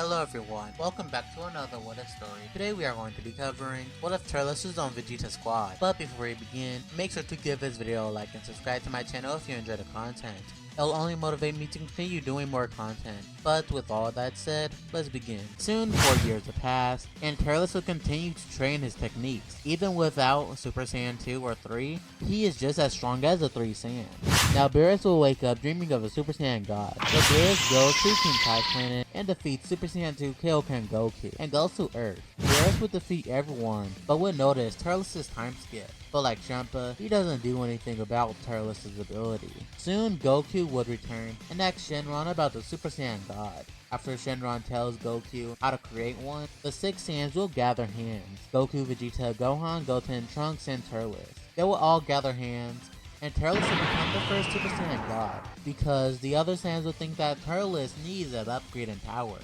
Hello everyone, welcome back to another What If story. Today we are going to be covering What If Turles was on Vegeta's squad. But before we begin, make sure to give this video a like and subscribe to my channel if you enjoy the content. It'll only motivate me to continue doing more content. But with all that said, let's begin. Soon 4 years have passed, and Turles will continue to train his techniques. Even without Super Saiyan 2 or 3, he is just as strong as the 3 Saiyans. Now Beerus will wake up dreaming of a Super Saiyan god. So Beerus goes to Team Kai's planet and defeats Super Saiyan 2 Ken Goku and goes to Earth. Beerus would defeat everyone, but would notice Turles' time skip. But like Champa, he doesn't do anything about Turles' ability. Soon Goku would return and ask Shenron about the Super Saiyan god. After Shenron tells Goku how to create one, the 6 Saiyans will gather hands. Goku, Vegeta, Gohan, Goten, Trunks, and Turles. They will all gather hands, and Turles will become the first Super Saiyan god, because the other Saiyans will think that Turles needs an upgrade in power.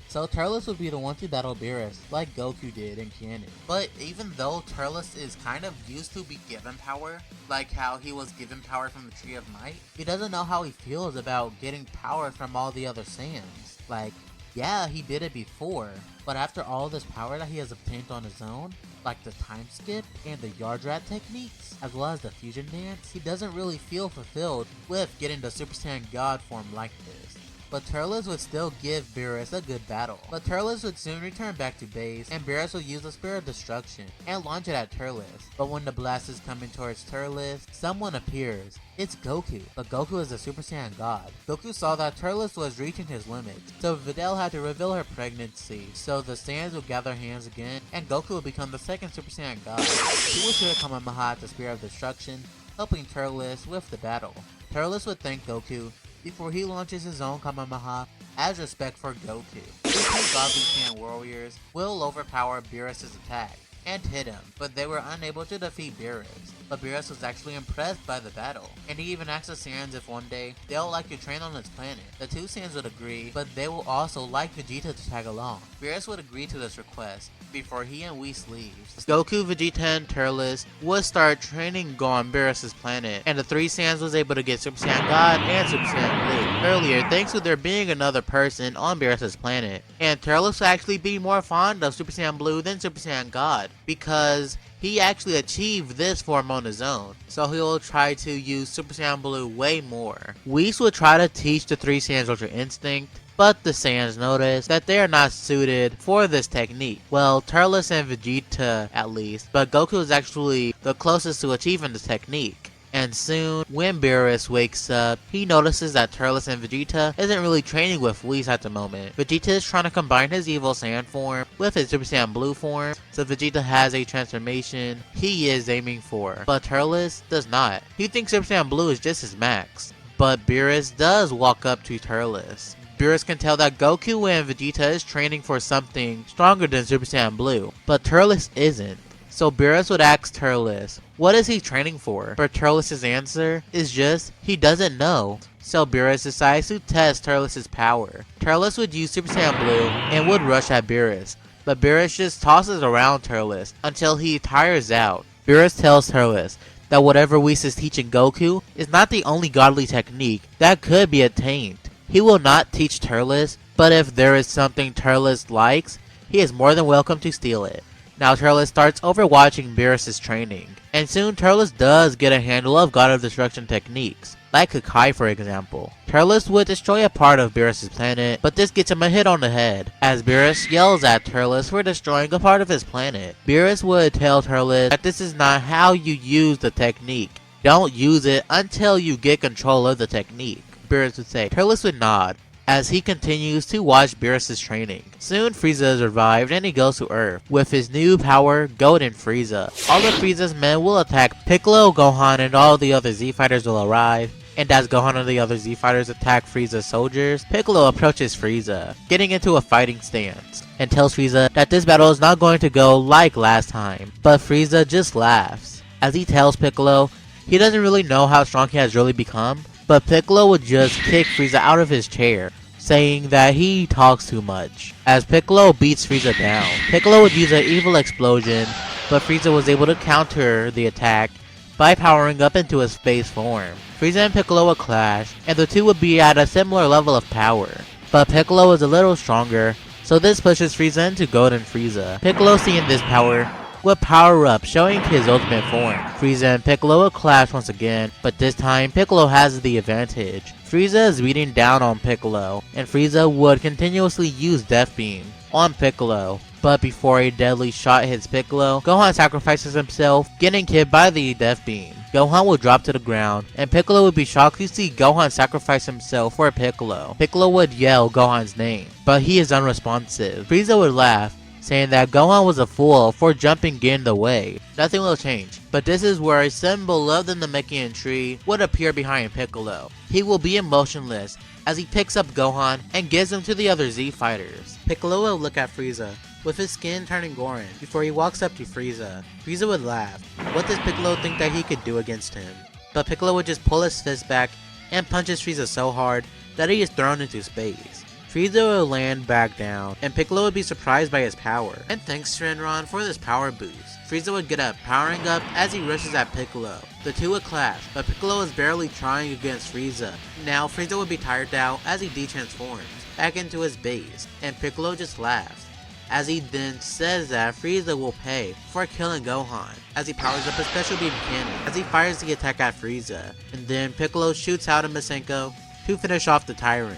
So Turles would be the one to battle Beerus, like Goku did in canon. But even though Turles is kind of used to be given power, like how he was given power from the Tree of Might, he doesn't know how he feels about getting power from all the other Saiyans. Like, yeah, he did it before, but after all this power that he has obtained on his own, like the time skip and the yard rat techniques, as well as the fusion dance, he doesn't really feel fulfilled with getting the Super Saiyan God form like this. But Turles would still give Beerus a good battle. But Turles would soon return back to base, and Beerus would use the Spear of Destruction and launch it at Turles. But when the blast is coming towards Turles, someone appears. It's Goku, but Goku is a Super Saiyan God. Goku saw that Turles was reaching his limits, so Videl had to reveal her pregnancy. So the Saiyans would gather hands again, and Goku would become the second Super Saiyan God. He would shoot Kamehameha at the Spear of Destruction, helping Turles with the battle. Turles would thank Goku before he launches his own Kamehameha as respect for Goku. The 2 godly Saiyan warriors will overpower Beerus' attack and hit him, but they were unable to defeat Beerus. But Beerus was actually impressed by the battle, and he even asked the Saiyans if one day they'll like to train on his planet. The 2 Saiyans would agree, but they will also like Vegeta to tag along. Beerus would agree to this request before he and Whis leaves. Goku, Vegeta, and Turles would start training on Beerus' planet, and the 3 Saiyans was able to get Super Saiyan God and Super Saiyan Blue earlier thanks to there being another person on Beerus' planet. And Turles would actually be more fond of Super Saiyan Blue than Super Saiyan God, because he actually achieved this form on his own, so he'll try to use Super Saiyan Blue way more. Whis would try to teach the 3 Saiyans Ultra Instinct, but the Saiyans notice that they are not suited for this technique. Well, Turles and Vegeta at least, but Goku is actually the closest to achieving this technique. And soon, when Beerus wakes up, he notices that Turles and Vegeta isn't really training with Whis at the moment. Vegeta is trying to combine his evil Saiyan form with his Super Saiyan Blue form, so Vegeta has a transformation he is aiming for, but Turles does not. He thinks Super Saiyan Blue is just his max. But Beerus does walk up to Turles. Beerus can tell that Goku and Vegeta is training for something stronger than Super Saiyan Blue, but Turles isn't. So Beerus would ask Turles, what is he training for? But Turles' answer is just, he doesn't know. So Beerus decides to test Turles' power. Turles would use Super Saiyan Blue and would rush at Beerus, but Beerus just tosses around Turles until he tires out. Beerus tells Turles that whatever Whis is teaching Goku is not the only godly technique that could be attained. He will not teach Turles, but if there is something Turles likes, he is more than welcome to steal it. Now Turles starts overwatching Beerus' training, and soon Turles does get a handle of God of Destruction techniques, like Kakai for example. Turles would destroy a part of Beerus' planet, but this gets him a hit on the head, as Beerus yells at Turles for destroying a part of his planet. Beerus would tell Turles that this is not how you use the technique. Don't use it until you get control of the technique. Beerus would say. Turles would nod as he continues to watch Beerus' training. Soon Frieza is revived and he goes to Earth. With his new power, Golden Frieza. All of Frieza's men will attack Piccolo, Gohan, and all the other Z Fighters will arrive. And as Gohan and the other Z Fighters attack Frieza's soldiers, Piccolo approaches Frieza, getting into a fighting stance, and tells Frieza that this battle is not going to go like last time. But Frieza just laughs, as he tells Piccolo he doesn't really know how strong he has really become, but Piccolo would just kick Frieza out of his chair, saying that he talks too much. As Piccolo beats Frieza down, Piccolo would use an evil explosion, but Frieza was able to counter the attack by powering up into his space form. Frieza and Piccolo would clash, and the two would be at a similar level of power. But Piccolo is a little stronger, so this pushes Frieza into Golden Frieza. Piccolo, seeing this power, would power up, showing his ultimate form. Frieza and Piccolo will clash once again, but this time Piccolo has the advantage. Frieza is beating down on Piccolo, and Frieza would continuously use Death Beam on Piccolo. But before a deadly shot hits Piccolo, Gohan sacrifices himself, getting hit by the Death Beam. Gohan will drop to the ground, and Piccolo would be shocked to see Gohan sacrifice himself for Piccolo. Piccolo would yell Gohan's name, but he is unresponsive. Frieza would laugh, saying that Gohan was a fool for jumping in the way. Nothing will change, but this is where a symbol of the Namekian tree would appear behind Piccolo. He will be emotionless as he picks up Gohan and gives him to the other Z fighters. Piccolo will look at Frieza, with his skin turning orange, before he walks up to Frieza. Frieza would laugh. What does Piccolo think that he could do against him? But Piccolo would just pull his fist back and punches Frieza so hard that he is thrown into space. Frieza will land back down, and Piccolo would be surprised by his power. And thanks to Enron for this power boost. Frieza would get up, powering up as he rushes at Piccolo. The two would clash, but Piccolo is barely trying against Frieza. Now Frieza would be tired out as he de-transforms back into his base, and Piccolo just laughs, as he then says that Frieza will pay for killing Gohan, as he powers up a special beam cannon as he fires the attack at Frieza, and then Piccolo shoots out a Masenko to finish off the tyrant.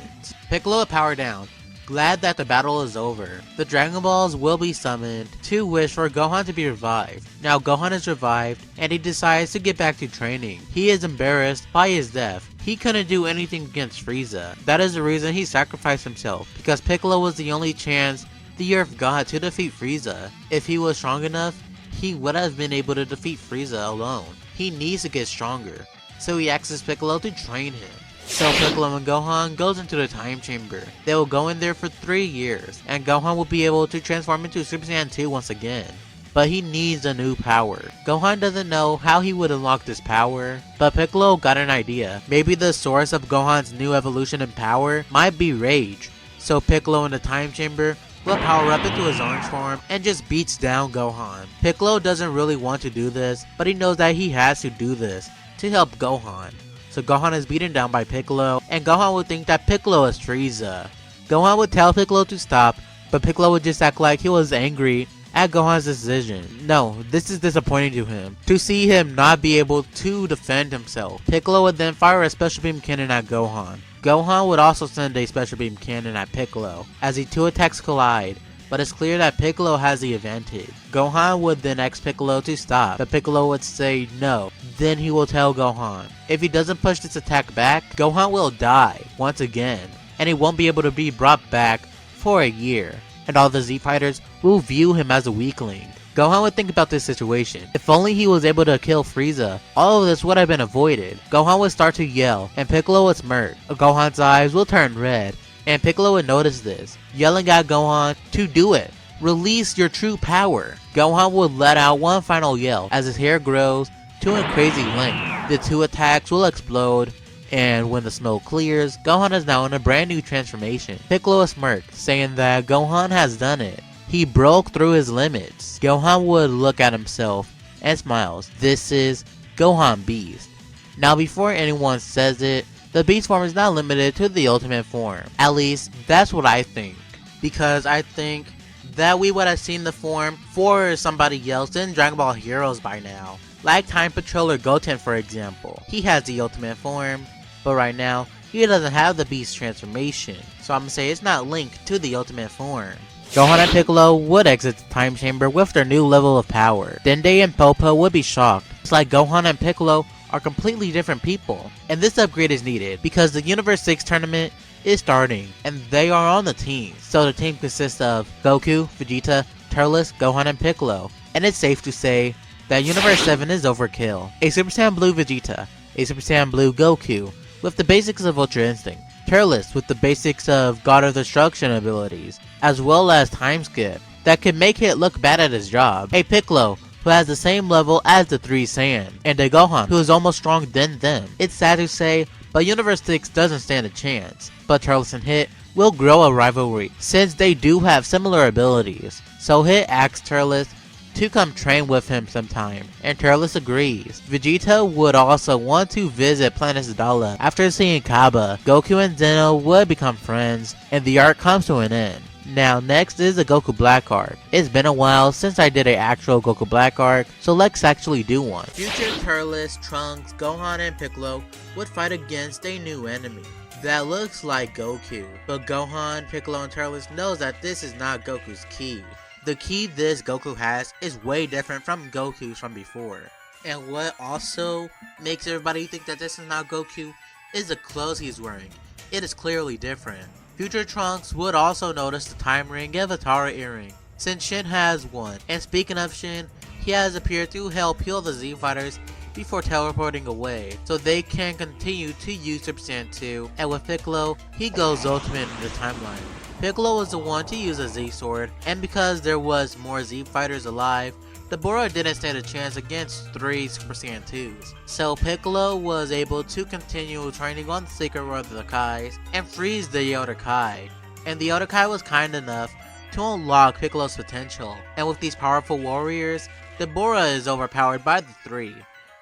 Piccolo will power down, glad that the battle is over. The Dragon Balls will be summoned to wish for Gohan to be revived. Now Gohan is revived, and he decides to get back to training. He is embarrassed by his death. He couldn't do anything against Frieza. That is the reason he sacrificed himself, because Piccolo was the only chance the Earth got to defeat Frieza. If he was strong enough, he would have been able to defeat Frieza alone. He needs to get stronger, so he asks Piccolo to train him. So Piccolo and Gohan goes into the time chamber. They will go in there for 3 years, and Gohan will be able to transform into Super Saiyan 2 once again. But he needs a new power. Gohan doesn't know how he would unlock this power, but Piccolo got an idea. Maybe the source of Gohan's new evolution in power might be rage. So Piccolo in the time chamber will power up into his orange form and just beats down Gohan. Piccolo doesn't really want to do this, but he knows that he has to do this to help Gohan. So Gohan is beaten down by Piccolo, and Gohan would think that Piccolo is Frieza. Gohan would tell Piccolo to stop, but Piccolo would just act like he was angry at Gohan's decision. No, this is disappointing to him, to see him not be able to defend himself. Piccolo would then fire a special beam cannon at Gohan. Gohan would also send a special beam cannon at Piccolo, as the two attacks collide, but it's clear that Piccolo has the advantage. Gohan would then ask Piccolo to stop, but Piccolo would say no. Then he will tell Gohan, if he doesn't push this attack back, Gohan will die once again, and he won't be able to be brought back for a year, and all the Z fighters will view him as a weakling. Gohan would think about this situation. If only he was able to kill Frieza, all of this would have been avoided. Gohan would start to yell, and Piccolo would smirk. Gohan's eyes will turn red, and Piccolo would notice this, yelling at Gohan to do it. Release your true power. Gohan would let out one final yell as his hair grows to a crazy length. The two attacks will explode, and when the smoke clears, Gohan is now in a brand new transformation. Piccolo smirked, saying that Gohan has done it. He broke through his limits. Gohan would look at himself and smiles. This is Gohan Beast. Now before anyone says it, the Beast form is not limited to the ultimate form. At least, that's what I think. Because I think that we would have seen the form for somebody else in Dragon Ball Heroes by now. Like Time Patroller Goten, for example. He has the ultimate form, but right now, he doesn't have the Beast transformation. So I'm gonna say it's not linked to the ultimate form. Gohan and Piccolo would exit the time chamber with their new level of power. Dende and Popo would be shocked. It's like Gohan and Piccolo are completely different people. And this upgrade is needed because the Universe 6 tournament is starting and they are on the team. So the team consists of Goku, Vegeta, Turles, Gohan, and Piccolo. And it's safe to say that Universe 7 is overkill. A Super Saiyan Blue Vegeta, a Super Saiyan Blue Goku with the basics of Ultra Instinct, Turles with the basics of God of Destruction abilities, as well as Time Skip that can make it look bad at his job, a Piccolo who has the same level as the 3 Saiyan, and a Gohan who is almost stronger than them. It's sad to say, but Universe 6 doesn't stand a chance, but Turles and Hit will grow a rivalry since they do have similar abilities. So Hit asks Turles to come train with him sometime, and Turles agrees. Vegeta would also want to visit Planet Zadala after seeing Kaba. Goku and Zeno would become friends, and the arc comes to an end. Now next is the Goku Black arc. It's been a while since I did an actual Goku Black arc, so let's actually do one. Future Turles, Trunks, Gohan, and Piccolo would fight against a new enemy that looks like Goku. But Gohan, Piccolo, and Turles knows that this is not Goku's ki. The ki this Goku has is way different from Goku's from before. And what also makes everybody think that this is not Goku is the clothes he's wearing. It is clearly different. Future Trunks would also notice the time ring and the Tara earring, since Shin has one. And speaking of Shin, he has appeared to help heal the Z Fighters before teleporting away, so they can continue to use Super Saiyan 2. And with Piccolo, he goes ultimate in the timeline. Piccolo was the one to use a Z sword, and because there was more Z Fighters alive, the Bora didn't stand a chance against 3 Super Saiyan 2s. So Piccolo was able to continue training on the Secret World of the Kais and freeze the Yoda Kai. And the Yoda Kai was kind enough to unlock Piccolo's potential. And with these powerful warriors, the Bora is overpowered by the 3.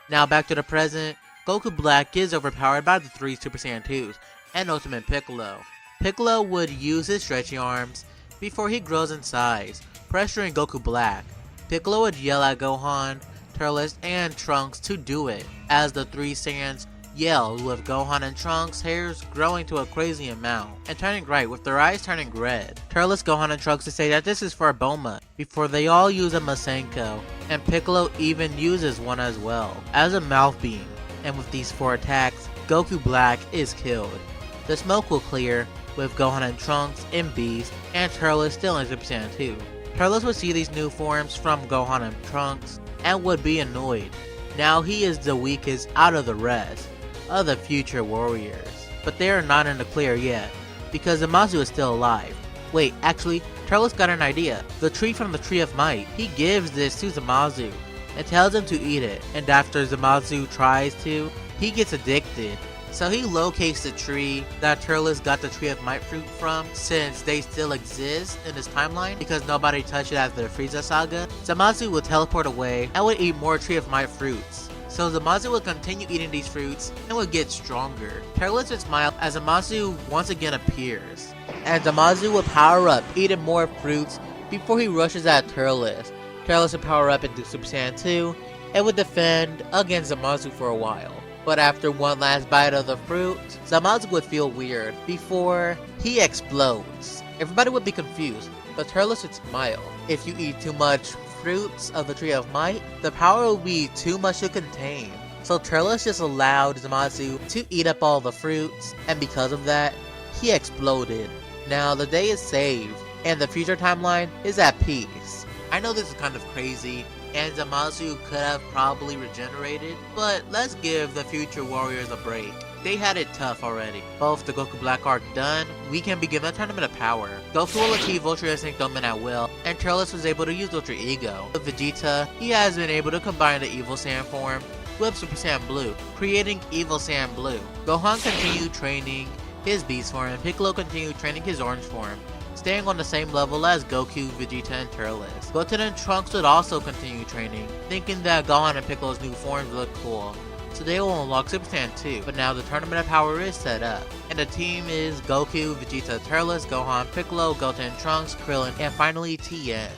Now back to the present, Goku Black is overpowered by the 3 Super Saiyan 2s and Ultimate Piccolo. Piccolo would use his stretchy arms before he grows in size, pressuring Goku Black. Piccolo would yell at Gohan, Turles, and Trunks to do it, as the 3 Saiyans yelled, with Gohan and Trunks' hairs growing to a crazy amount, and turning right with their eyes turning red. Turles, Gohan, and Trunks to say that this is for Bulma, before they all use a Masenko, and Piccolo even uses one as well, as a mouth beam. And with these 4 attacks, Goku Black is killed. The smoke will clear, with Gohan and Trunks in Beast, and Turles still in Super Saiyan 2. Turles would see these new forms from Gohan and Trunks, and would be annoyed. Now he is the weakest out of the rest of the future warriors. But they are not in the clear yet, because Zamasu is still alive. Wait, actually, Turles got an idea. The tree from the Tree of Might. He gives this to Zamasu, and tells him to eat it. And after Zamasu tries to, he gets addicted. So he locates the tree that Turles got the Tree of Might fruit from, since they still exist in this timeline because nobody touched it after the Frieza saga. Zamasu would teleport away and would eat more Tree of Might fruits. So Zamasu would continue eating these fruits and would get stronger. Turles would smile as Zamasu once again appears. And Zamasu would power up, eating more fruits before he rushes at Turles. Turles would power up into Super Saiyan 2 and would defend against Zamasu for a while. But after one last bite of the fruit, Zamasu would feel weird before he explodes. Everybody would be confused, but Turles would smile. If you eat too much fruits of the Tree of Might, the power will be too much to contain. So Turles just allowed Zamasu to eat up all the fruits, and because of that, he exploded. Now the day is saved, and the future timeline is at peace. I know this is kind of crazy, and Zamasu could have probably regenerated, but let's give the future warriors a break. They had it tough already. Both the Goku Black arc done, we can begin the Tournament of Power. Goku will achieve Ultra Instinct Domain at will, and Turles was able to use Ultra Ego. With Vegeta, he has been able to combine the Evil Saiyan form with Super Saiyan Blue, creating Evil Saiyan Blue. Gohan continued training his Beast form, and Piccolo continued training his Orange form, staying on the same level as Goku, Vegeta, and Turles. Goten and Trunks would also continue training, thinking that Gohan and Piccolo's new forms look cool, so they will unlock Super Saiyan 2. But now the Tournament of Power is set up, and the team is Goku, Vegeta, Turles, Gohan, Piccolo, Goten, Trunks, Krillin, and finally Tien.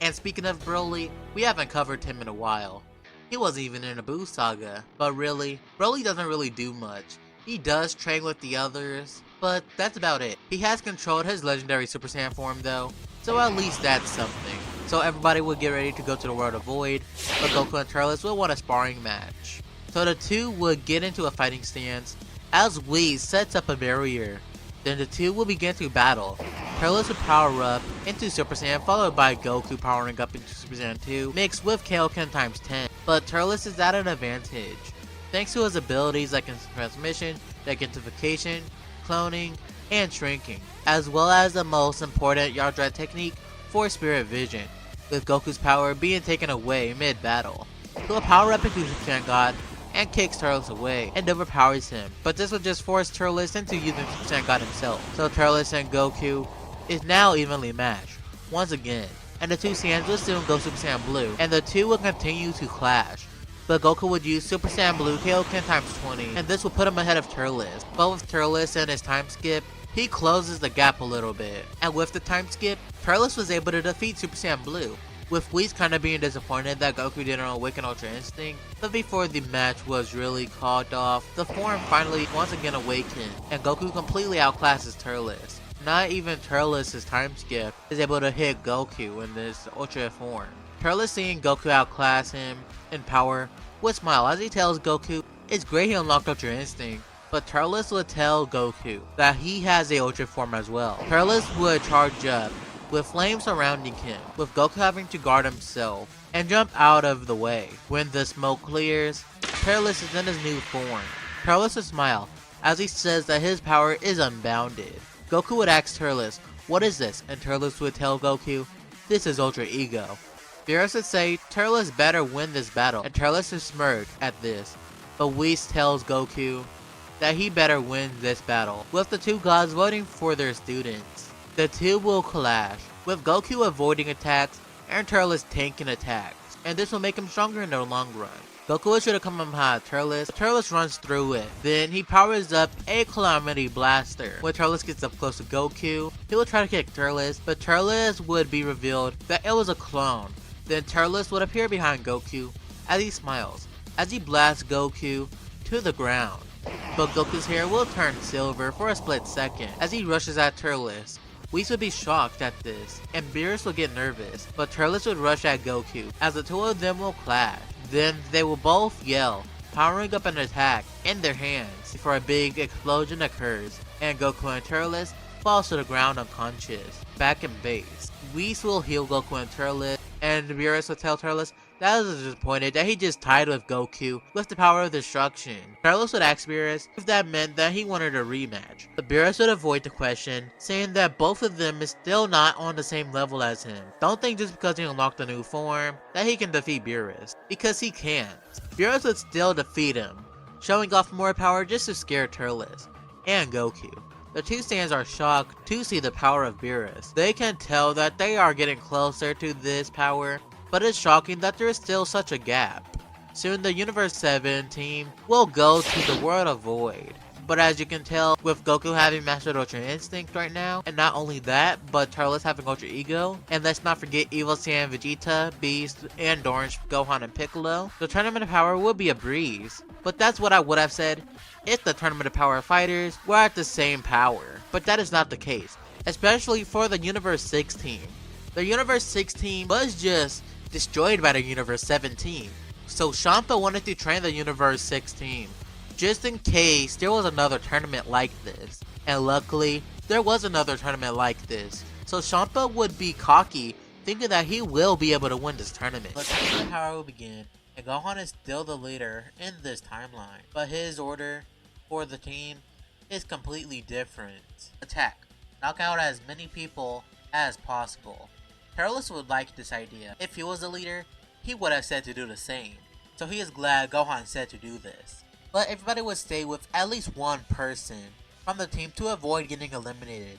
And speaking of Broly, we haven't covered him in a while. He wasn't even in a Buu saga, but really, Broly doesn't really do much. He does train with the others, but that's about it. He has controlled his legendary Super Saiyan form though, so at least that's something. So everybody would get ready to go to the World of Void, but Goku and Turles would want a sparring match. So the two would get into a fighting stance as Whis sets up a barrier. Then the two will begin to battle. Turles would power up into Super Saiyan, followed by Goku powering up into Super Saiyan 2, mixed with Kaioken times 10. But Turles is at an advantage, thanks to his abilities like instant transmission, identification, cloning, and shrinking, as well as the most important Yard Dread technique for Spirit Vision, with Goku's power being taken away mid-battle. He will power up into Super Saiyan God and kicks Turles away and overpowers him, but this will just force Turles into using Super Saiyan God himself. So Turles and Goku is now evenly matched, once again, and the two Saiyans will soon go Super Saiyan Blue, and the two will continue to clash. But Goku would use Super Saiyan Blue Kaioken times 20, and this will put him ahead of Turles. But with Turles and his time skip, he closes the gap a little bit. And with the time skip, Turles was able to defeat Super Saiyan Blue, with Whis kinda being disappointed that Goku didn't awaken Ultra Instinct. But before the match was really called off, the form finally once again awakened, and Goku completely outclasses Turles. Not even Turles' time skip is able to hit Goku in this Ultra form. Turles, seeing Goku outclass him in power, would smile as he tells Goku it's great he unlocked Ultra Instinct, but Turles would tell Goku that he has a Ultra form as well. Turles would charge up, with flames surrounding him, with Goku having to guard himself and jump out of the way. When the smoke clears, Turles is in his new form. Turles would smile as he says that his power is unbounded. Goku would ask Turles, what is this? And Turles would tell Goku, this is Ultra Ego. Beerus would say Turles better win this battle, and Turles would smirk at this, but Whis tells Goku that he better win this battle, with the two gods voting for their students. The two will clash, with Goku avoiding attacks and Turles tanking attacks, and this will make him stronger in the long run. Goku should have come behind Turles, but Turles runs through it. Then he powers up a Calamity Blaster. When Turles gets up close to Goku, he will try to kick Turles, but Turles would be revealed that it was a clone. Then Turles would appear behind Goku as he smiles, as he blasts Goku to the ground. But Goku's hair will turn silver for a split second as he rushes at Turles. Whis would be shocked at this, and Beerus would get nervous, but Turles would rush at Goku as the two of them will clash. Then they will both yell, powering up an attack in their hands before a big explosion occurs, and Goku and Turles falls to the ground unconscious. Back in base, Whis will heal Goku and Turles, and Beerus will tell Turles that he was disappointed that he just tied with Goku with the power of destruction. Turles would ask Beerus if that meant that he wanted a rematch, but Beerus would avoid the question, saying that both of them is still not on the same level as him. Don't think just because he unlocked a new form that he can defeat Beerus, because he can't. Beerus would still defeat him, showing off more power just to scare Turles and Goku. The two Saiyans are shocked to see the power of Beerus. They can tell that they are getting closer to this power, but it's shocking that there is still such a gap. Soon the Universe 7 team will go to the World of Void. But as you can tell, with Goku having mastered Ultra Instinct right now, and not only that, but Turles having Ultra Ego, and let's not forget Evil Saiyan Vegeta, Beast, and Orange, Gohan, and Piccolo, the Tournament of Power will be a breeze. But that's what I would have said if the Tournament of Power fighters were at the same power. But that is not the case, especially for the Universe 6 team. The Universe 6 team was just destroyed by the Universe 7 team. So Champa wanted to train the Universe 6 team, just in case there was another tournament like this. And luckily, there was another tournament like this. So Champa would be cocky, thinking that he will be able to win this tournament. Let's see how it will begin. And Gohan is still the leader in this timeline, but his order for the team is completely different. Attack. Knock out as many people as possible. Turles would like this idea. If he was the leader, he would have said to do the same. So he is glad Gohan said to do this. But everybody would stay with at least one person from the team to avoid getting eliminated.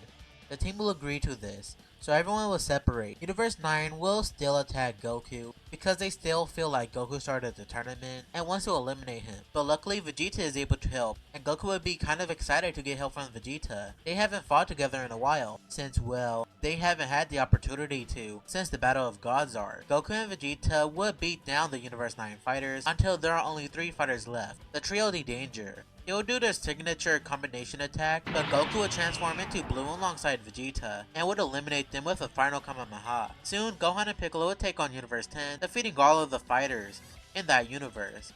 The team will agree to this, so everyone will separate. Universe 9 will still attack Goku because they still feel like Goku started the tournament and wants to eliminate him. But luckily Vegeta is able to help, and Goku would be kind of excited to get help from Vegeta. They haven't fought together in a while, since well, they haven't had the opportunity to since the Battle of Gods arc. Goku and Vegeta would beat down the Universe 9 fighters until there are only 3 fighters left, the Trio de Danger. He will do their signature combination attack, but Goku would transform into Blue alongside Vegeta, and would eliminate them with a final Kamehameha. Soon, Gohan and Piccolo would take on Universe 10, defeating all of the fighters in that universe.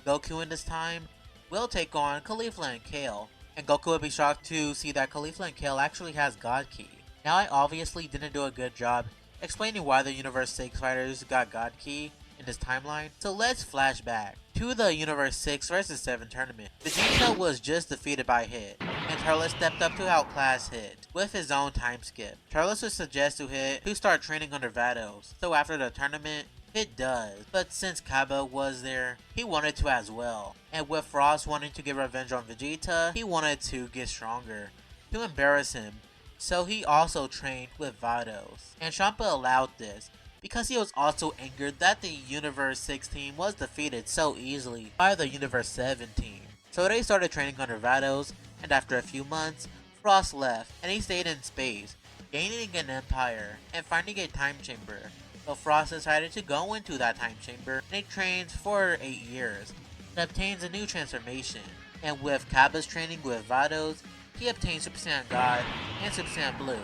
Goku in this time will take on Caulifla and Kale, and Goku would be shocked to see that Caulifla and Kale actually has God Ki. Now I obviously didn't do a good job explaining why the Universe 6 fighters got God Ki in this timeline, so let's flash back to the Universe 6 vs 7 tournament. Vegeta was just defeated by Hit, and Turles stepped up to outclass Hit with his own time skip. Turles would suggest to Hit to start training under Vados, so after the tournament, Hit does, but since Kaba was there, he wanted to as well. And with Frost wanting to get revenge on Vegeta, he wanted to get stronger to embarrass him, so he also trained with Vados. And Champa allowed this, because he was also angered that the Universe 6 team was defeated so easily by the Universe 7 team. So they started training under Vados, and after a few months, Frost left, and he stayed in space, gaining an empire and finding a time chamber. So Frost decided to go into that time chamber, and he trains for 8 years and obtains a new transformation. And with Cabba's training with Vados, he obtained Super Saiyan God and Super Saiyan Blue.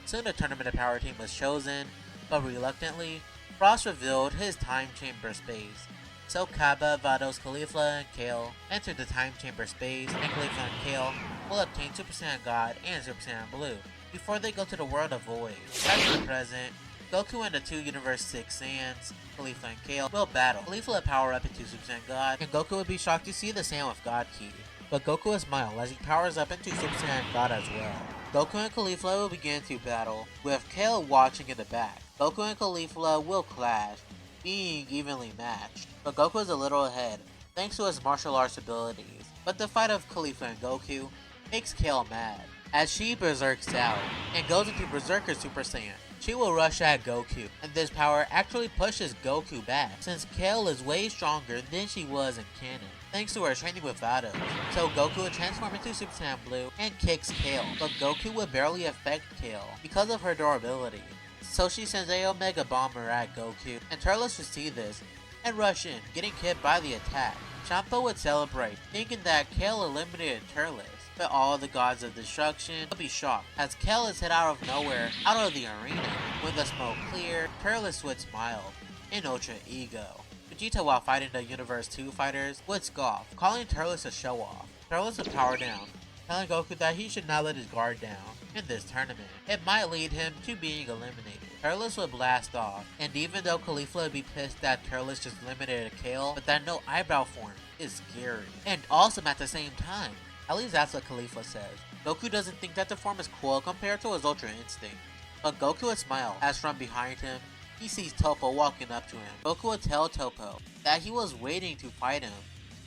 Soon the Tournament of Power team was chosen, but reluctantly, Frost revealed his time chamber space. So Cabba, Vados, Caulifla, and Kale entered the time chamber space, and Caulifla and Kale will obtain Super Saiyan God and Super Saiyan Blue before they go to the world of Void. At the present, Goku and the two Universe 6 Saiyans, Caulifla and Kale, will battle. Caulifla will power up into Super Saiyan God, and Goku would be shocked to see the Saiyan with God Ki. But Goku will smile as he powers up into Super Saiyan God as well. Goku and Caulifla will begin to battle, with Kale watching in the back. Goku and Caulifla will clash, being evenly matched, but Goku is a little ahead thanks to his martial arts abilities. But the fight of Caulifla and Goku makes Kale mad, as she berserks out and goes into Berserker Super Saiyan. She will rush at Goku, and this power actually pushes Goku back, since Kale is way stronger than she was in canon, thanks to her training with Vados. So Goku would transform into Super Saiyan Blue and kicks Kale, but Goku would barely affect Kale because of her durability. So she sends a Omega Bomber at Goku, and Turles would see this and rush in, getting hit by the attack. Champa would celebrate, thinking that Kale eliminated Turles, but all the gods of destruction would be shocked as Kale is hit out of nowhere, out of the arena. When the smoke cleared, Turles would smile in Ultra Ego. Vegeta, while fighting the Universe 2 fighters, would scoff, calling Turles a show-off. Turles would power down, telling Goku that he should not let his guard down in this tournament. It might lead him to being eliminated. Turles would blast off, and even though Caulifla would be pissed that Turles just eliminated Kale, but that no eyebrow form is scary and awesome at the same time. At least that's what Caulifla says. Goku doesn't think that the form is cool compared to his Ultra Instinct, but Goku would smile as from behind him, he sees Toppo walking up to him. Goku would tell Toppo that he was waiting to fight him.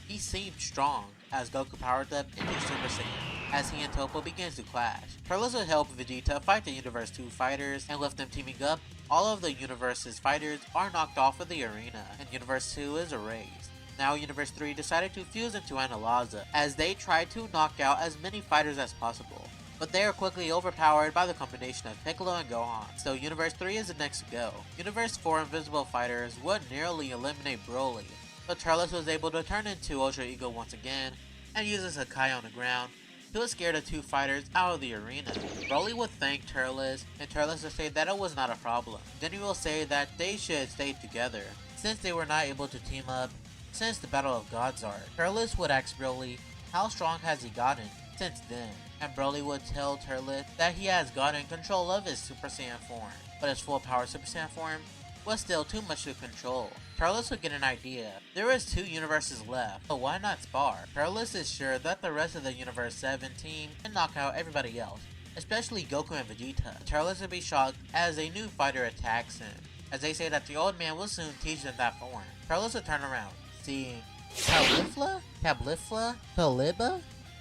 He seemed strong as Goku powered up into Super Saiyan as he and Toppo begins to clash. Turles would help Vegeta fight the Universe 2 fighters, and with them teaming up, all of the Universe's fighters are knocked off of the arena, and Universe 2 is erased. Now Universe 3 decided to fuse into Analaza as they tried to knock out as many fighters as possible, but they are quickly overpowered by the combination of Piccolo and Gohan, so Universe 3 is the next to go. Universe 4 Invisible Fighters would nearly eliminate Broly, but Turles was able to turn into Ultra Ego once again and uses a Kai on the ground to scare the two fighters out of the arena. Broly would thank Turles, and Turles would say that it was not a problem. Then he will say that they should stay together since they were not able to team up since the Battle of Gods arc. Turles would ask Broly how strong has he gotten since then, and Broly would tell Turles that he has gotten control of his Super Saiyan form, but his full power Super Saiyan form was still too much to control. Turles would get an idea. There is 2 universes left, so why not spar? Turles is sure that the rest of the Universe 7 team can knock out everybody else, especially Goku and Vegeta. Turles would be shocked as a new fighter attacks him, as they say that the old man will soon teach them that form. Turles would turn around, seeing Caulifla?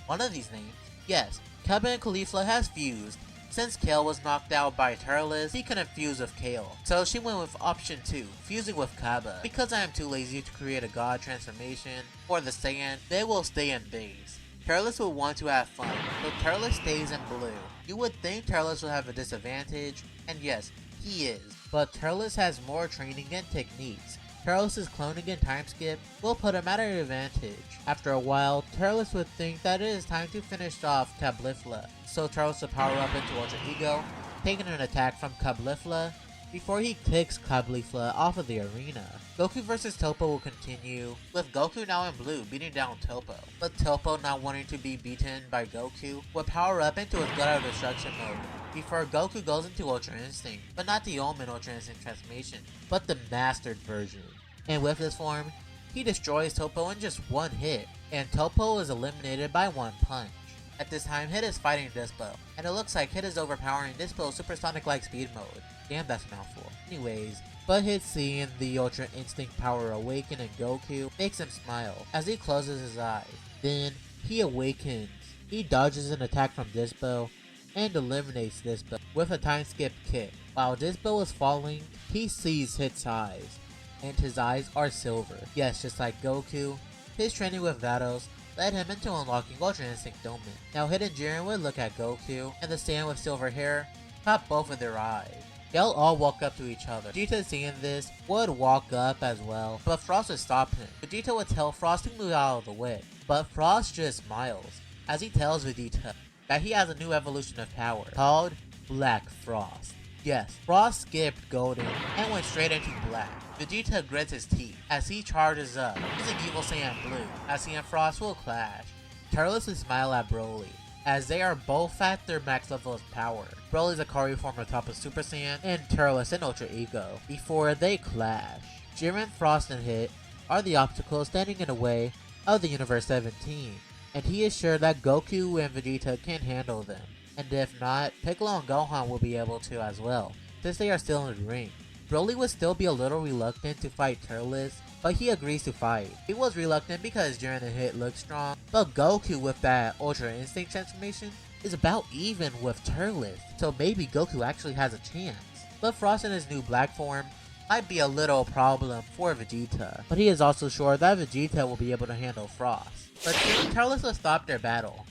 One of these names. Yes, Cabba and Caulifla has fused. Since Kale was knocked out by Turles, he couldn't fuse with Kale, so she went with option 2, fusing with Cabba. Because I am too lazy to create a god transformation for the Saiyan, they will stay in base. Turles will want to have fun, so Turles stays in blue. You would think Turles will have a disadvantage, and yes, he is, but Turles has more training and techniques. Turles' cloning and time skip will put him at an advantage. After a while, Turles would think that it is time to finish off Caulifla, so Turles would power up into Ultra Ego, taking an attack from Caulifla before he kicks Caulifla off of the arena. Goku vs Toppo will continue, with Goku now in blue beating down Toppo, but Toppo, not wanting to be beaten by Goku, would power up into his God of Destruction mode before Goku goes into Ultra Instinct, but not the Omen Ultra Instinct transformation, but the mastered version. And with this form, he destroys Toppo in just one hit, and Toppo is eliminated by one punch. At this time, Hit is fighting Dispo, and it looks like Hit is overpowering Dispo's supersonic-like speed mode. Damn, that's a mouthful. Anyways, but Hit seeing the Ultra Instinct power awaken in Goku makes him smile as he closes his eyes. Then, he awakens. He dodges an attack from Dispo and eliminates Dispo with a time skip kick. While Dispo is falling, he sees Hit's eyes, and his eyes are silver. Yes, just like Goku, his training with Vados led him into unlocking Ultra Instinct Domain. Now Hidden Jiren would look at Goku, and the Saiyan with silver hair caught both of their eyes. They'll all walk up to each other. Vegeta, seeing this, would walk up as well, but Frost would stop him. Vegeta would tell Frost to move out of the way, but Frost just smiles as he tells Vegeta that he has a new evolution of power called Black Frost. Yes, Frost skipped Golden and went straight into Black. Vegeta grits his teeth as he charges up, using Evil Saiyan Blue, as he and Frost will clash. Turles would smile at Broly, as they are both at their max level of power. Broly's Akari form on top of Super Saiyan, and Turles in Ultra Ego, before they clash. Jiren, Frost, and Hit are the obstacles standing in the way of the Universe 17, and he is sure that Goku and Vegeta can handle them. And if not, Piccolo and Gohan will be able to as well, since they are still in the ring. Broly would still be a little reluctant to fight Turles, but he agrees to fight. He was reluctant because Jiren and Hit look strong, but Goku with that Ultra Instinct transformation is about even with Turles, so maybe Goku actually has a chance. But Frost in his new black form might be a little problem for Vegeta, but he is also sure that Vegeta will be able to handle Frost. But soon Turles will stop their battle,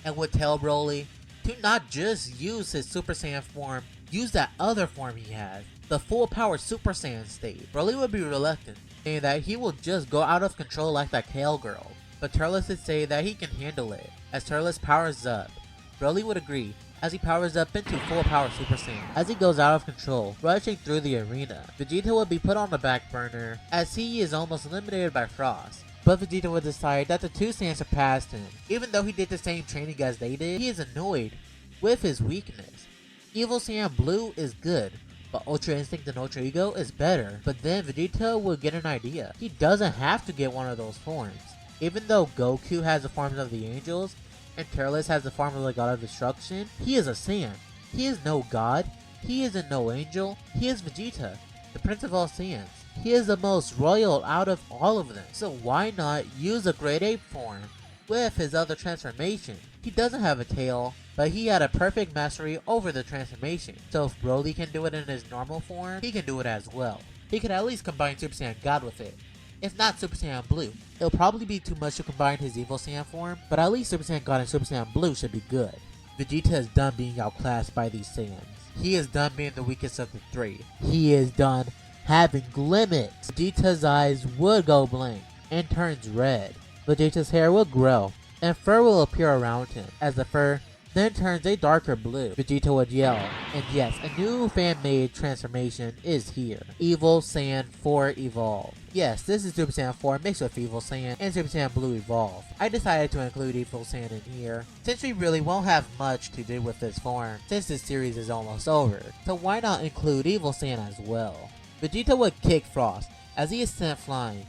and would tell Broly to not just use his Super Saiyan form, use that other form he has, the full power Super Saiyan state. Broly would be reluctant, saying that he will just go out of control like that Kale girl, but Turles would say that he can handle it. As Turles powers up, Broly would agree, as he powers up into full power Super Saiyan. As he goes out of control, rushing through the arena, Vegeta would be put on the back burner, as he is almost eliminated by Frost. But Vegeta would decide that the two Saiyans surpassed him. Even though he did the same training as they did, he is annoyed with his weakness. Evil Saiyan Blue is good, but Ultra Instinct and Ultra Ego is better. But then Vegeta would get an idea. He doesn't have to get one of those forms. Even though Goku has the forms of the angels, and Turles has the form of the God of Destruction, he is a Saiyan. He is no god, he isn't no angel, he is Vegeta, the Prince of all Saiyans. He is the most royal out of all of them, so why not use a Great Ape form with his other transformation? He doesn't have a tail, but he had a perfect mastery over the transformation, so if Broly can do it in his normal form, he can do it as well. He could at least combine Super Saiyan God with it. If not Super Saiyan Blue, it'll probably be too much to combine his Evil Saiyan form, but at least Super Saiyan God and Super Saiyan Blue should be good. Vegeta is done being outclassed by these Saiyans. He is done being the weakest of the three. He is done having limits. Vegeta's eyes would go blank and turns red. Vegeta's hair will grow and fur will appear around him, as the fur then turns a darker blue. Vegeta would yell, and yes, a new fan-made transformation is here. Evil Saiyan 4 Evolve. Yes, this is Super Saiyan 4 mixed with Evil Saiyan and Super Saiyan Blue Evolve. I decided to include Evil Saiyan in here, since we really won't have much to do with this form, since this series is almost over. So why not include Evil Saiyan as well? Vegeta would kick Frost, as he is sent flying,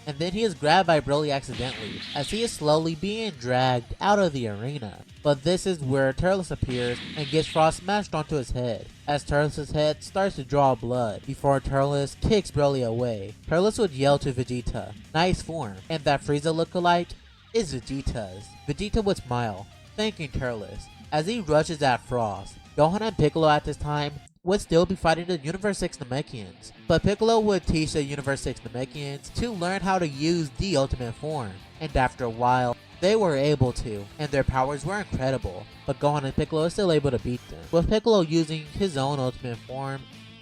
and then he is grabbed by Broly accidentally, as he is slowly being dragged out of the arena. But this is where Turles appears and gets Frost smashed onto his head, as Turles' head starts to draw blood, before Turles kicks Broly away. Turles would yell to Vegeta, "Nice form," and that Frieza lookalike is Vegeta's. Vegeta would smile, thanking Turles, as he rushes at Frost. Gohan and Piccolo at this time would still be fighting the Universe 6 Namekians, but Piccolo would teach the Universe 6 Namekians to learn how to use the ultimate form, and after a while, they were able to, and their powers were incredible, but Gohan and Piccolo are still able to beat them, with Piccolo using his own ultimate form,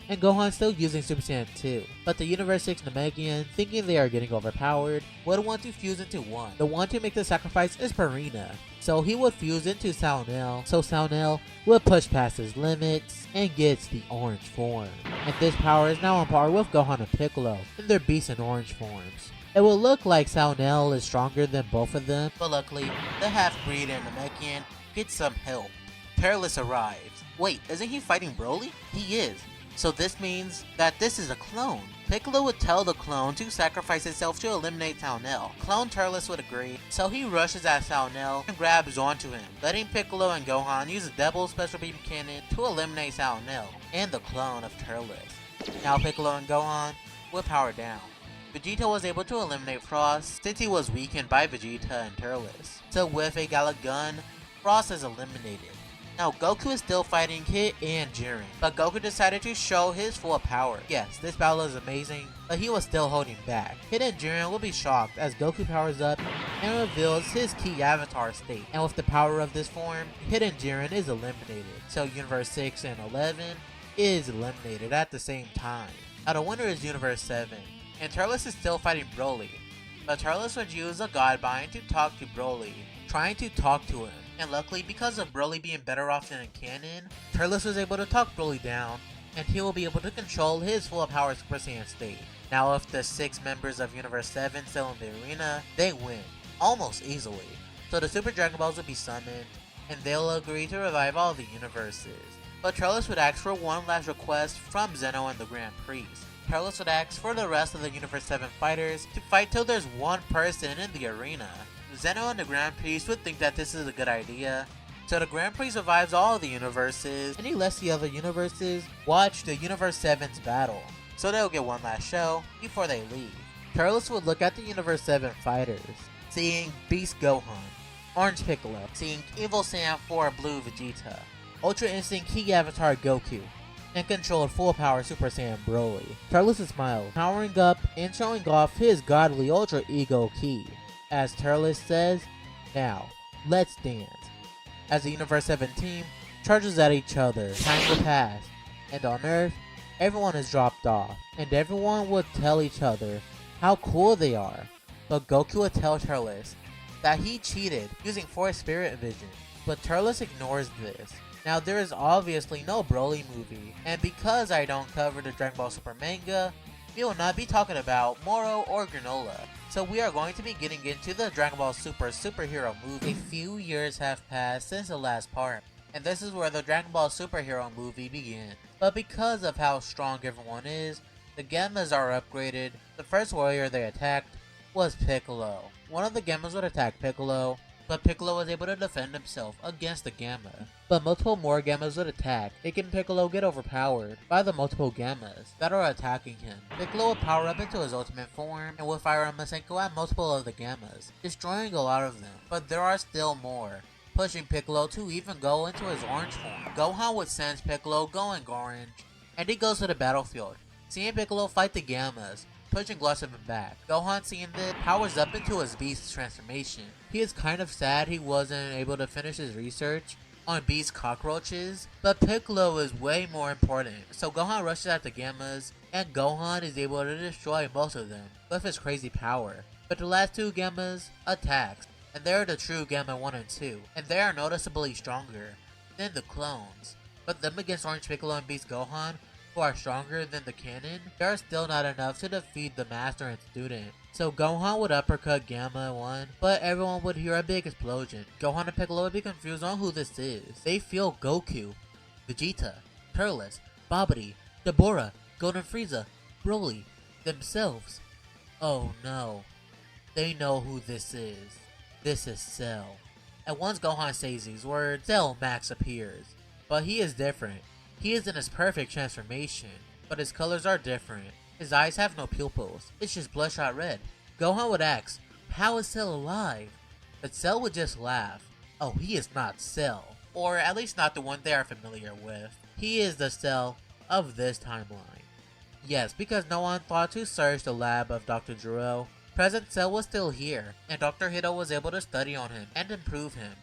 and Gohan still using Super Saiyan 2. But the Universe 6 Namekians, thinking they are getting overpowered, would want to fuse into one. The one to make the sacrifice is Purina, so he would fuse into Saunel, so Saunel would push past his limits and gets the orange form. And this power is now on par with Gohan and Piccolo in their beast and orange forms. It will look like Saunel is stronger than both of them, but luckily, the half-breed and Namekian gets some help. Turles arrives. Wait, isn't he fighting Broly? He is. So this means that this is a clone. Piccolo would tell the clone to sacrifice itself to eliminate Saunel. Clone Turles would agree, so he rushes at Saunel and grabs onto him, letting Piccolo and Gohan use a double special beam cannon to eliminate Saunel and the clone of Turles. Now Piccolo and Gohan would power down. Vegeta was able to eliminate Frost since he was weakened by Vegeta and Turles. So with a Gala Gun, Frost is eliminated. Now Goku is still fighting Hit and Jiren, but Goku decided to show his full power. Yes, this battle is amazing, but he was still holding back. Hit and Jiren will be shocked as Goku powers up and reveals his key avatar state. And with the power of this form, Hit and Jiren is eliminated. So Universe 6 and 11 is eliminated at the same time. Now the winner is Universe 7, and Turles is still fighting Broly. But Turles would use a Godbind to talk to Broly, trying to talk to him. And luckily, because of Broly being better off than in canon, Turles was able to talk Broly down, and he will be able to control his full power Super Saiyan state. Now if the 6 members of Universe 7 still in the arena, they win, almost easily. So the Super Dragon Balls will be summoned, and they'll agree to revive all the universes. But Turles would ask for one last request from Zeno and the Grand Priest. Turles would ask for the rest of the Universe 7 fighters to fight till there's one person in the arena. Zeno and the Grand Priest would think that this is a good idea, so the Grand Priest revives all the universes, and he lets the other universes watch the Universe 7's battle, so they'll get one last show before they leave. Turles would look at the Universe 7 fighters, seeing Beast Gohan, Orange Piccolo, seeing Evil Saiyan 4 Blue Vegeta, Ultra Instinct Key Avatar Goku, and controlled full power Super Saiyan Broly. Turles smiled, powering up and showing off his godly Ultra Ego Ki. As Turles says, "Now, let's dance." As the Universe 7 team charges at each other, time will pass, and on Earth, everyone is dropped off, and everyone would tell each other how cool they are. But Goku would tell Turles that he cheated using Force Spirit Vision, but Turles ignores this. Now there is obviously no Broly movie, and because I don't cover the Dragon Ball Super manga, we will not be talking about Moro or Granola. So we are going to be getting into the Dragon Ball Super superhero movie. A few years have passed since the last part, and this is where the Dragon Ball superhero movie begins. But because of how strong everyone is, the Gammas are upgraded. The first warrior they attacked was Piccolo. One of the Gammas would attack Piccolo, but Piccolo was able to defend himself against the Gamma. But multiple more Gammas would attack, making Piccolo get overpowered by the multiple Gammas that are attacking him. Piccolo would power up into his ultimate form and would fire a Masenko at multiple of the Gammas, destroying a lot of them. But there are still more, pushing Piccolo to even go into his orange form. Gohan would sense Piccolo going orange, and he goes to the battlefield, seeing Piccolo fight the Gammas, pushing lots of him back. Gohan, seeing this, powers up into his Beast transformation. He is kind of sad he wasn't able to finish his research on Beast cockroaches, but Piccolo is way more important. So Gohan rushes at the Gammas, and Gohan is able to destroy most of them with his crazy power. But the last two Gammas attacks, and they are the true Gamma 1 and 2, and they are noticeably stronger than the clones. But them against Orange Piccolo and Beast Gohan, who are stronger than the canon, they are still not enough to defeat the master and student. So Gohan would uppercut Gamma 1, but everyone would hear a big explosion. Gohan and Piccolo would be confused on who this is. They feel Goku, Vegeta, Turles, Babidi, Deborah, Golden Frieza, Broly, themselves. Oh no, they know who this is. This is Cell. And once Gohan says these words, Cell Max appears. But he is different. He is in his perfect transformation, but his colors are different. His eyes have no pupils, it's just bloodshot red. Gohan would ask, how is Cell alive? But Cell would just laugh. Oh, he is not Cell. Or at least not the one they are familiar with. He is the Cell of this timeline. Yes, because no one thought to search the lab of Dr. Gero, present Cell was still here, and Dr. Hito was able to study on him and improve him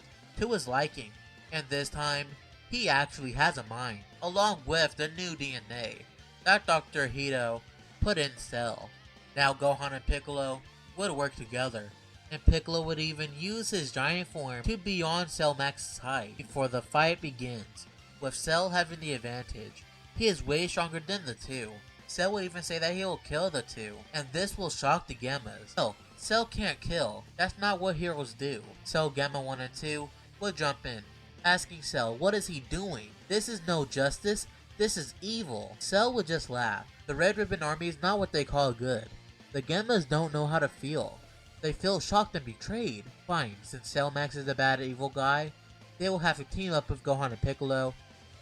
to his liking. And this time, he actually has a mind, along with the new DNA that Dr. Hito put in Cell. Now Gohan and Piccolo would work together, and Piccolo would even use his giant form to be on Cell Max's height before the fight begins, with Cell having the advantage. He is way stronger than the two. Cell will even say that he will kill the two, and this will shock the Gammas. No, Cell can't kill. That's not what heroes do. So Gamma 1 and 2 would jump in, asking Cell, what is he doing? This is no justice. This is evil. Cell would just laugh. The Red Ribbon Army is not what they call good. The Gammas don't know how to feel. They feel shocked and betrayed. Fine, since Cell Max is the bad evil guy, they will have to team up with Gohan and Piccolo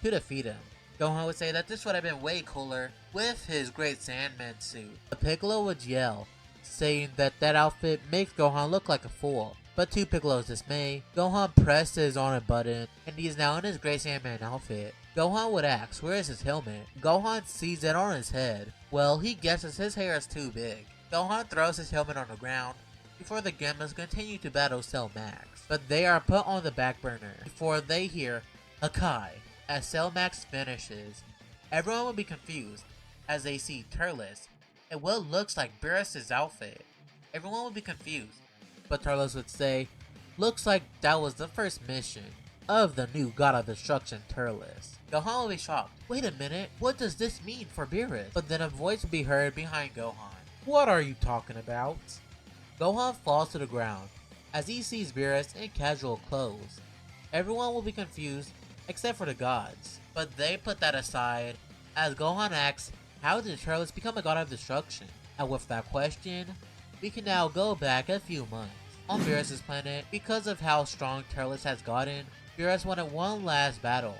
to defeat him. Gohan would say that this would have been way cooler with his Great Sandman suit. But Piccolo would yell, saying that that outfit makes Gohan look like a fool. But to Piccolo's dismay, Gohan presses on a button and he is now in his Great Saiyaman outfit. Gohan would ask where is his helmet. Gohan sees it on his head. Well, he guesses his hair is too big. Gohan throws his helmet on the ground before the Gammas continue to battle Cell Max. But they are put on the back burner before they hear Hakai as Cell Max finishes. Everyone will be confused as they see Turles in what looks like Beerus' outfit. Everyone will be confused, but Turles would say, looks like that was the first mission of the new God of Destruction Turles. Gohan will be shocked. Wait a minute, what does this mean for Beerus? But then a voice will be heard behind Gohan. What are you talking about? Gohan falls to the ground as he sees Beerus in casual clothes. Everyone will be confused except for the gods, but they put that aside as Gohan asks, how did Turles become a God of Destruction? And with that question, we can now go back a few months. On Beerus' planet, because of how strong Turles has gotten, Beerus wanted one last battle,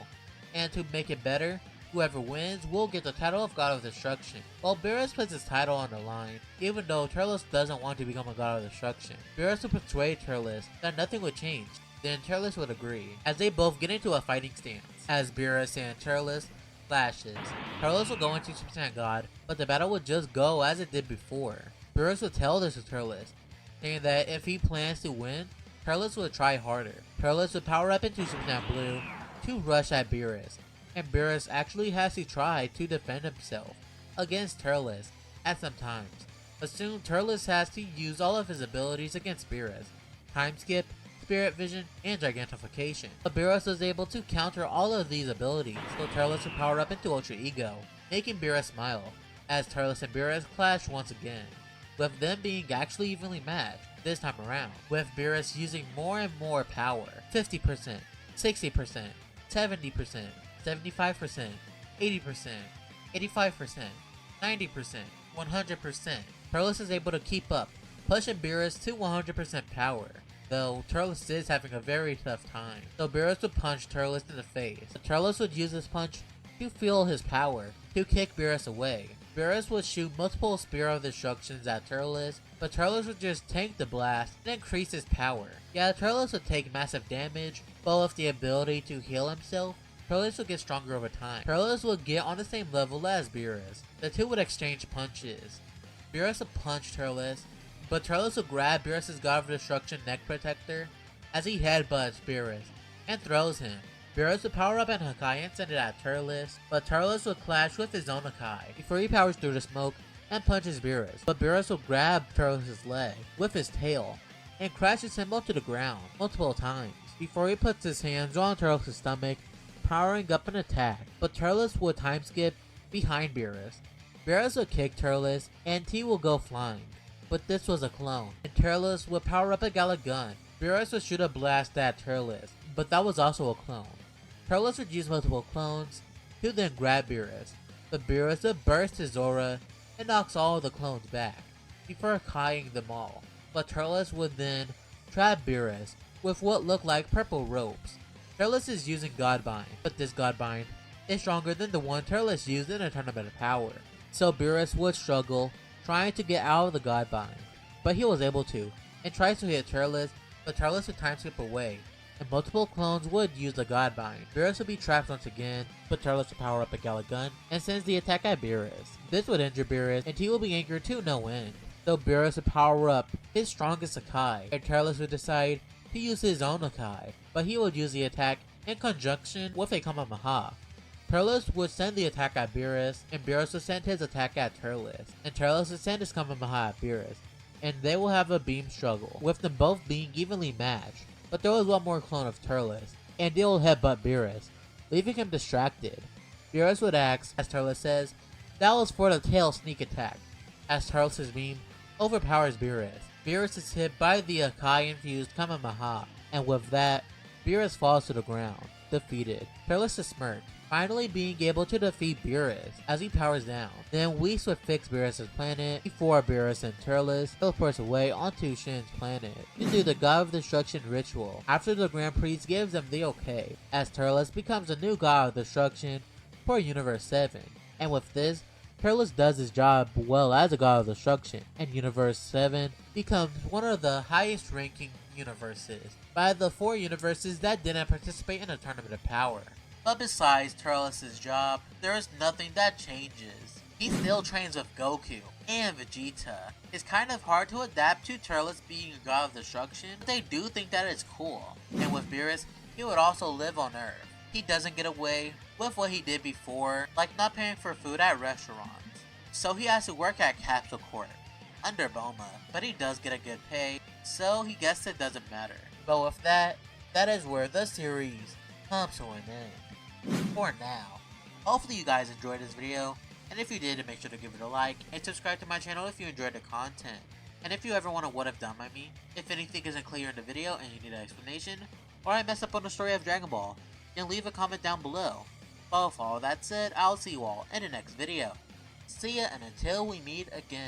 and to make it better, whoever wins will get the title of God of Destruction. While Beerus puts his title on the line, even though Turles doesn't want to become a God of Destruction, Beerus will persuade Turles that nothing would change. Then Turles would agree, as they both get into a fighting stance. As Beerus and Turles clashes, Turles will go into Super Saiyan God, but the battle would just go as it did before. Beerus would tell this to Turles, saying that if he plans to win, Turles would try harder. Turles would power up into Super Saiyan Blue to rush at Beerus, and Beerus actually has to try to defend himself against Turles at some times. But soon Turles has to use all of his abilities against Beerus: Time Skip, Spirit Vision, and Gigantification. But Beerus was able to counter all of these abilities, so Turles would power up into Ultra Ego, making Beerus smile, as Turles and Beerus clash once again, with them being actually evenly matched this time around, with Beerus using more and more power: 50%, 60%, 70%, 75%, 80%, 85%, 90%, 100%. Turles is able to keep up, pushing Beerus to 100% power, though Turles is having a very tough time. So Beerus would punch Turles in the face. Turles would use this punch to fuel his power, to kick Beerus away. Beerus would shoot multiple Spear of Destructions at Turles, but Turles would just tank the blast and increase his power. Yeah, Turles would take massive damage, but with the ability to heal himself, Turles would get stronger over time. Turles would get on the same level as Beerus. The two would exchange punches. Beerus would punch Turles, but Turles would grab Beerus' God of Destruction neck protector as he headbutts Beerus and throws him. Beerus would power up an Hakai and send it at Turles, but Turles would clash with his own Hakai before he powers through the smoke and punches Beerus. But Beerus will grab Turles' leg with his tail and crashes him onto the ground multiple times before he puts his hands on Turles' stomach, powering up an attack. But Turles would time skip behind Beerus. Beerus would kick Turles and T will go flying, but this was a clone, and Turles would power up a Gala gun. Beerus would shoot a blast at Turles, but that was also a clone. Turles would use multiple clones to then grab Beerus, but Beerus would burst his aura and knocks all of the clones back before Kaiing them all. But Turles would then trap Beerus with what looked like purple ropes. Turles is using Godbind, but this Godbind is stronger than the one Turles used in a Tournament of Power. So Beerus would struggle trying to get out of the Godbind, but he was able to, and tries to hit Turles, but Turles would time skip away, and multiple clones would use the Godbind. Beerus would be trapped once again, but Turles would power up a Gala gun and sends the attack at Beerus. This would injure Beerus, and he will be angered to no end. So Beerus would power up his strongest Hakai, and Turles would decide to use his own Hakai, but he would use the attack in conjunction with a Kamehameha. Turles would send the attack at Beerus, and Beerus would send his attack at Turles, and Turles would send his Kamehameha at Beerus, and they will have a beam struggle, with them both being evenly matched. But there was one more clone of Turles, and it will headbutt Beerus, leaving him distracted. Beerus would ask, as Turles says, that was for the tail sneak attack, as Turles' beam overpowers Beerus. Beerus is hit by the Hakai-infused Kamehameha, and with that, Beerus falls to the ground, defeated. Turles is smirked, finally being able to defeat Beerus as he powers down. Then Whis would fix Beerus' planet before Beerus and Turles teleports away onto Shin's planet to do the God of Destruction ritual after the Grand Priest gives them the okay, as Turles becomes a new God of Destruction for Universe 7. And with this, Turles does his job well as a God of Destruction, and Universe 7 becomes one of the highest ranking universes by the 4 universes that didn't participate in a Tournament of Power. But besides Turles' job, there is nothing that changes. He still trains with Goku and Vegeta. It's kind of hard to adapt to Turles being a god of destruction, but they do think that it's cool. And with Beerus, he would also live on Earth. He doesn't get away with what he did before, like not paying for food at restaurants. So he has to work at Capsule Corp under Bulma, but he does get a good pay, so he guessed it doesn't matter. But with that, that is where the series comes to an end. For now. Hopefully you guys enjoyed this video, and if you did, make sure to give it a like, and subscribe to my channel if you enjoyed the content. And if you ever want to what if done by me, if anything isn't clear in the video and you need an explanation, or I messed up on the story of Dragon Ball, then leave a comment down below. But with all that said, I'll see you all in the next video. See ya, and until we meet again.